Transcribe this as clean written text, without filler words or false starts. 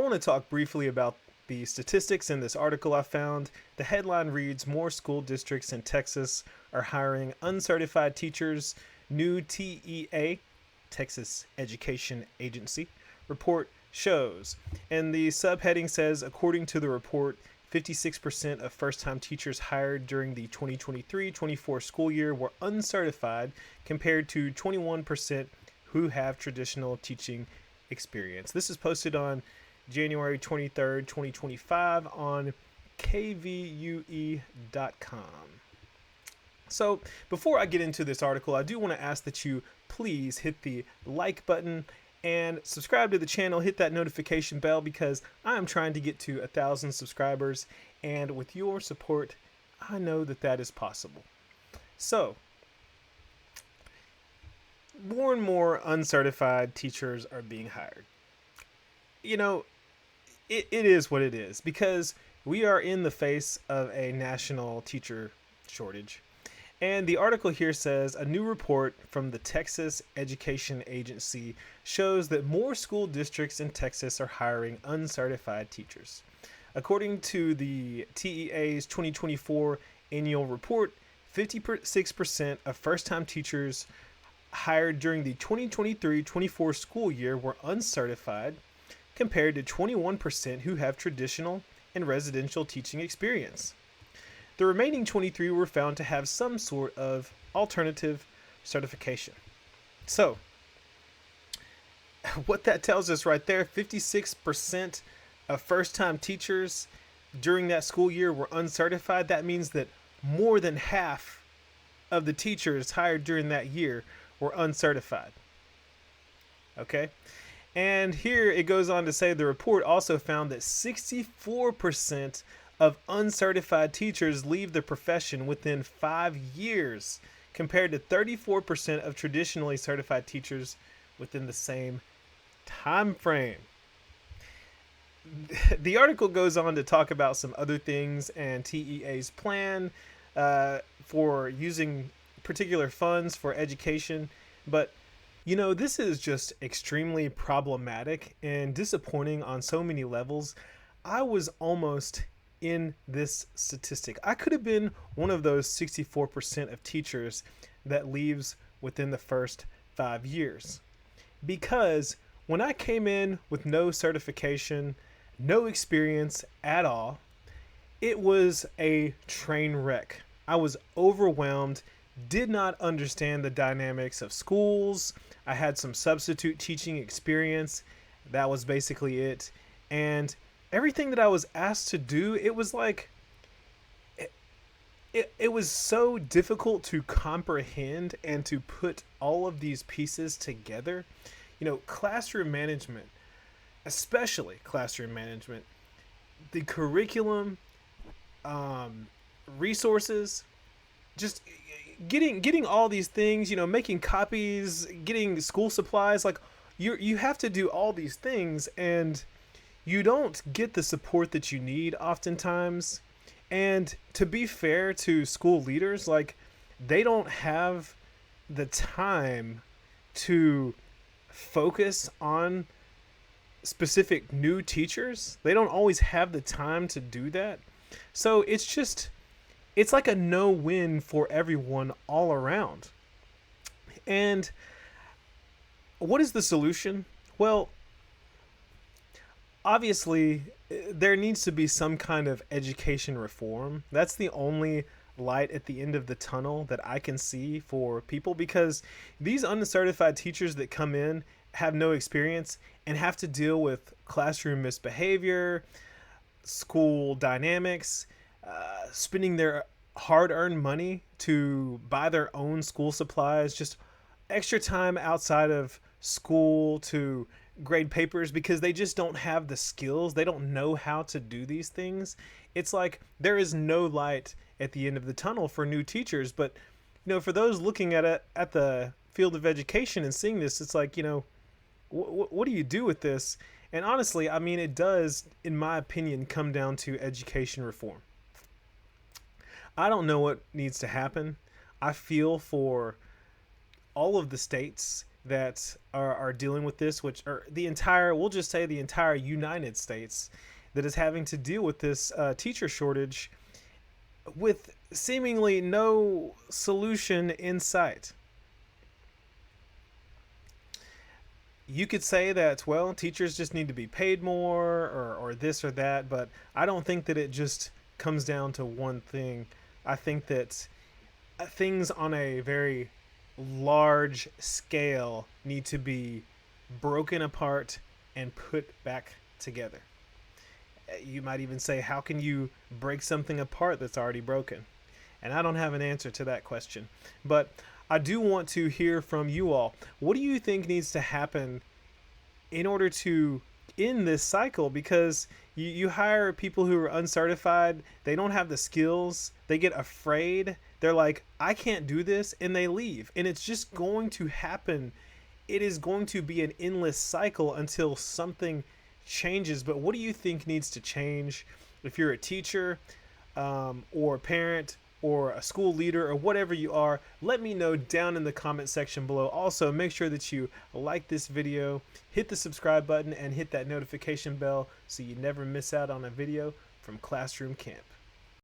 want to talk briefly about the statistics in this article I found. The headline reads, "More school districts in Texas are hiring uncertified teachers. New TEA, Texas Education Agency, report shows." And the subheading says, according to the report, 56% of first-time teachers hired during the 2023-24 school year were uncertified, compared to 21% who have traditional teaching experience. This is posted on January 23rd, 2025 on kvue.com. So before I get into this article, I do want to ask that you please hit the like button and subscribe to the channel, hit that notification bell, because I am trying to get to 1,000 subscribers, and with your support, I know that that is possible. So, more and more uncertified teachers are being hired. You know, it is what it is, because we are in the face of a national teacher shortage. And the article here says a new report from the Texas Education Agency shows that more school districts in Texas are hiring uncertified teachers. According to the TEA's 2024 annual report, 56% of first-time teachers hired during the 2023-24 school year were uncertified, compared to 21% who have traditional and residential teaching experience. The remaining 23 were found to have some sort of alternative certification. So, what that tells us right there, 56% of first-time teachers during that school year were uncertified. That means that more than half of the teachers hired during that year were uncertified. Okay? And here it goes on to say the report also found that 64% of uncertified teachers leave the profession within 5 years, compared to 34% of traditionally certified teachers within the same time frame. The article goes on to talk about some other things and TEA's plan for using particular funds for education, but you know, this is just extremely problematic and disappointing on so many levels. I was almost in this statistic. I could have been one of those 64% of teachers that leaves within the first 5 years. Because when I came in with no certification, no experience at all, it was a train wreck. I was overwhelmed, did not understand the dynamics of schools. I had some substitute teaching experience. That was basically it. And everything that I was asked to do, it was like, it was so difficult to comprehend and to put all of these pieces together. You know, classroom management, especially classroom management, the curriculum, resources, just getting all these things, you know, making copies, getting school supplies, like you have to do all these things, and you don't get the support that you need oftentimes. And to be fair to school leaders, like, they don't have the time to focus on specific new teachers. They don't always have the time to do that. So it's like a no-win for everyone all around. And what is the solution? Well, obviously, there needs to be some kind of education reform. That's the only light at the end of the tunnel that I can see for people, because these uncertified teachers that come in have no experience and have to deal with classroom misbehavior, school dynamics, spending their hard-earned money to buy their own school supplies, just extra time outside of school to grade papers, because they just don't have the skills. They don't know how to do these things. It's like there is no light at the end of the tunnel for new teachers. But, you know, for those looking at it at the field of education and seeing this, it's like, you know, what do you do with this? And honestly, I mean, it does, in my opinion, come down to education reform. I don't know what needs to happen. I feel for all of the states that are dealing with this, which are the entire, we'll just say the entire United States, that is having to deal with this teacher shortage with seemingly no solution in sight. You could say that, well, teachers just need to be paid more, or this or that, but I don't think that it just comes down to one thing. I think that things on a very large scale need to be broken apart and put back together. You might even say, how can you break something apart that's already broken? And I don't have an answer to that question. But I do want to hear from you all. What do you think needs to happen in order to end this cycle? Because you hire people who are uncertified, they don't have the skills, they get afraid, they're like, I can't do this, and they leave. And it's just going to happen. It is going to be an endless cycle until something changes. But what do you think needs to change? If you're a teacher, or a parent, or a school leader, or whatever you are, let me know down in the comment section below. Also, make sure that you like this video, hit the subscribe button, and hit that notification bell so you never miss out on a video from Classroom Camp.